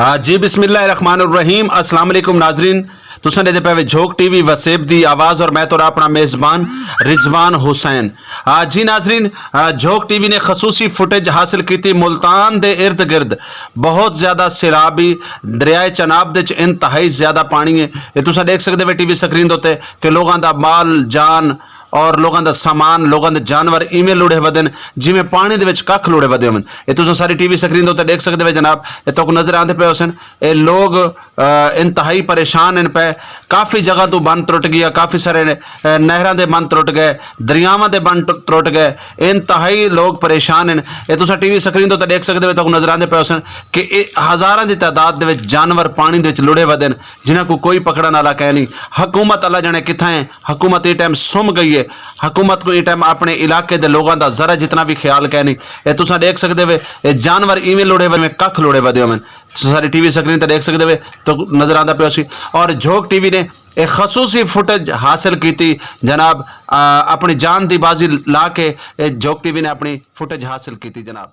जी बिस्मिल्लाहिर्रहमानिर्रहीम अस्सलाम वालेकुम नाजरीन। तुसां दे पे झोंक टीवी वसेब दी आवाज़ और मैं तो अपना मेज़बान रिजवान हुसैन। जी नाजरीन, झोंक टीवी ने खसूसी फुटेज हासिल की मुल्तान दे इर्द गिर्द बहुत ज़्यादा सैलाबी दरियाए चनाब दे इंतहाई ज़्यादा पानी है। ये तुसां देख सकते हो टीवी स्क्रीन दे उत्ते कि लोगों का माल जान और लोगों का समान लोगों के जानवर इवें लुढ़े वदन जिमें पानी दे विच कख लुढ़े वदे होवन। ये तुम सारी टीवी स्क्रीन दे उत्ते देख सकते हो जनाब, ये तो नजर आते पे हुसन। ये लोग इंतहाई परेशान इन पे। काफ़ी जगह तो बंद टुट गया, काफ़ी सारे नहरां दे बंद टुट गए, दरियावां दे बंद टुट गए, इंतहाई लोग परेशान हैं। ये तुम टीवी स्क्रीन दे उत्ते देख सकते हो तो नजर आते पे हुसन कि हज़ारां की तादाद दे विच जानवर पानी दे विच लुढ़े वदे जिन्हां को कोई पकड़न वाला कह नहीं। हुकूमत अल्लाह जाने कित्थे है, हुकूमत ये टाइम सुम गई है। हुकूमत को ये टाइम अपने इलाके के लोगों का जरा जितना भी ख्याल कह नहीं। ये तुम देख सकते हो ये जानवर इवें लुढ़े वे कख लुढ़े वदे होवन। सारी टीवी स्क्रीन पर देख सकते हो तो नजर आता पे उसी। और झोंक टीवी ने एक खसूसी फुटेज हासिल की जनाब, अपनी जान की बाजी ला के झोंक टीवी ने अपनी फुटेज हासिल की जनाब।